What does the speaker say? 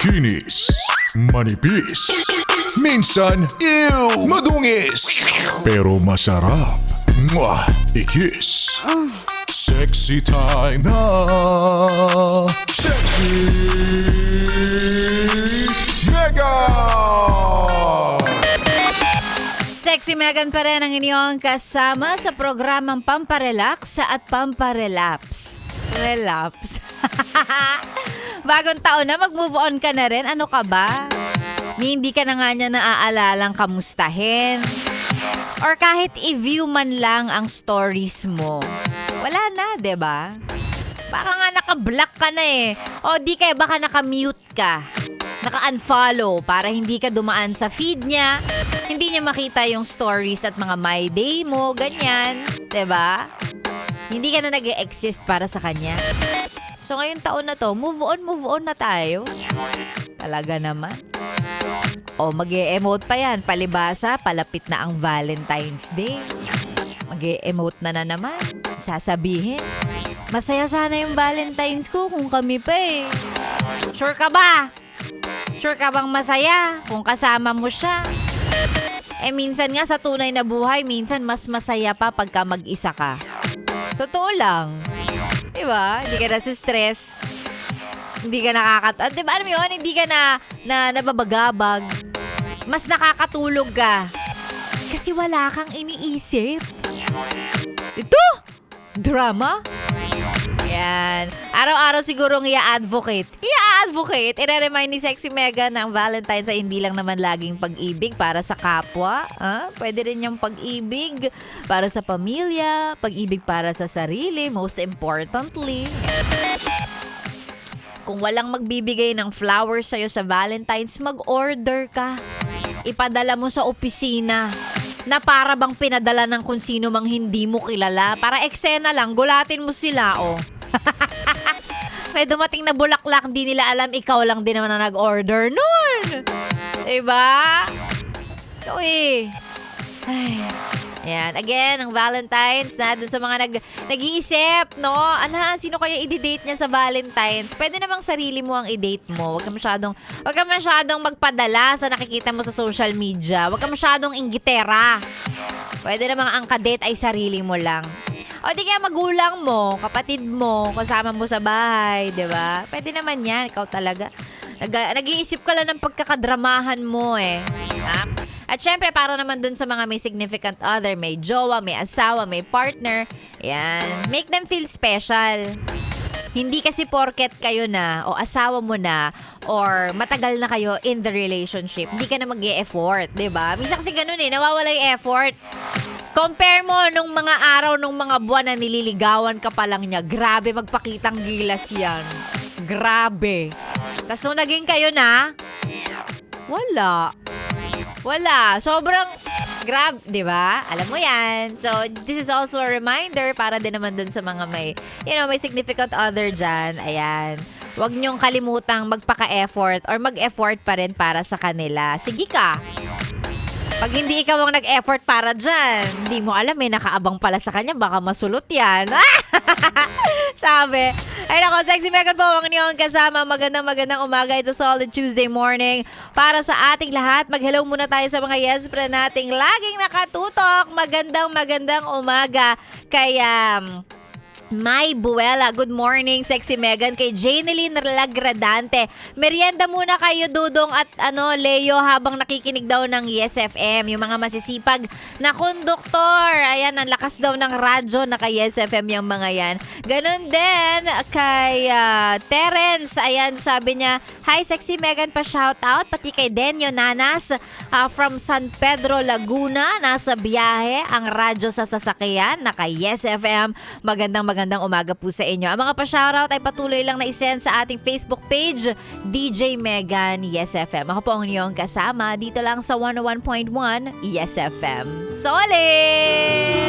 Kinis, manipis, minsan, madungis, pero masarap. Mwah! I-kiss. Sexy time na. Sexy Mega! Sexy Megan pa rin ang inyong kasama sa programang Pamparelax at Pamparelaps. Relaps. Bagong taon na, mag-move on ka na rin. Ano ka ba? Hindi ka na nga niya naaalalang kamustahin. Or kahit i-view man lang ang stories mo. Wala na, 'di ba? Baka nga naka-block ka na eh. O di kaya baka naka-mute ka. Naka-unfollow para hindi ka dumaan sa feed niya. Hindi niya makita yung stories at mga my day mo, ganyan. 'Di ba? Hindi ka na nag-exist para sa kanya. So ngayong taon na to, move on na tayo. Talaga naman. O mag-e-emote pa yan. Palibasa, palapit na ang Valentine's Day. Mag-e-emote na naman. Sasabihin, masaya sana yung Valentine's ko kung kami pa eh. Sure ka ba? Sure ka bang masaya kung kasama mo siya? Eh minsan nga sa tunay na buhay, minsan mas masaya pa pagka mag-isa ka. Totoo lang. Diba? Hindi ka nasi-stress. Hindi ka diba alam mo yun? Hindi ka na nababagabag. Mas nakakatulog ka. Kasi wala kang iniisip. Ito! Drama? Yan. Araw-araw sigurong i-advocate. I-remind ni Sexy Mega na ang Valentine's ay hindi lang naman laging pag-ibig para sa kapwa. Pwede rin yung pag-ibig para sa pamilya, pag-ibig para sa sarili, most importantly. Kung walang magbibigay ng flowers sa'yo sa Valentine's, mag-order ka. Ipadala mo sa opisina na para bang pinadala ng kung sino mang hindi mo kilala. Para eksena lang, gulatin mo sila, oh. May dumating na bulaklak, di nila alam, ikaw lang din naman na nag-order nun. Diba? Ito eh. Ay. Ayan. Again, ang Valentine's na dun sa mga nag-iisip, no? Sino kaya i-date niya sa Valentine's? Pwede namang sarili mo ang i-date mo. Huwag ka masyadong magpadala sa nakikita mo sa social media. Huwag ka masyadong inggitera. Pwede namang ang kadate ay sarili mo lang. O di kaya magulang mo, kapatid mo, kasama mo sa bahay, di ba? Pwede naman yan, ikaw talaga. Nag-iisip ka lang ng pagkakadramahan mo eh. At syempre, para naman dun sa mga may significant other, may jowa, may asawa, may partner, yan, make them feel special. Hindi kasi porket kayo na, o asawa mo na, or matagal na kayo in the relationship, hindi ka na mag-e-effort, di ba? Minsan kasi ganun eh, nawawala yung effort. Compare mo nung mga araw, nung mga buwan na nililigawan ka pa lang niya. Grabe, magpakitang gilas yan. Grabe. Tapos nung naging kayo na, wala. Sobrang grab, di ba? Alam mo yan. So, this is also a reminder para din naman dun sa mga may significant other dyan. Ayan. Huwag niyong kalimutang magpaka-effort or mag-effort pa rin para sa kanila. Sige ka. Pag hindi ikaw ang nag-effort para dyan, hindi mo alam, may nakaabang pala sa kanya, baka masulot yan. Sabi. Ay nako, Sexy Megan po ang inyong kasama. Magandang umaga. It's a solid Tuesday morning. Para sa ating lahat, mag-hello muna tayo sa mga yes friend nating laging nakatutok. Magandang umaga. Kaya May Buwela, good morning, Sexy Megan. Kay Janeline Lagradante, merienda muna kayo, Dudong at Leo, habang nakikinig daw ng Yes FM. Yung mga masisipag na konduktor, ayan, ang lakas daw ng radyo, naka Yes FM yung mga yan. Ganon din kay Terence, ayan, sabi niya, hi Sexy Megan, pa shout out, pati kay Denyo Nanas from San Pedro, Laguna, nasa biyahe ang radyo sa sasakyan, naka Yes FM. Magandang umaga po sa inyo. Ang mga pa-shoutout ay patuloy lang na isend sa ating Facebook page, DJ Megan Yes FM. Ako po ang inyong kasama dito lang sa 101.1 Yes FM. Solid!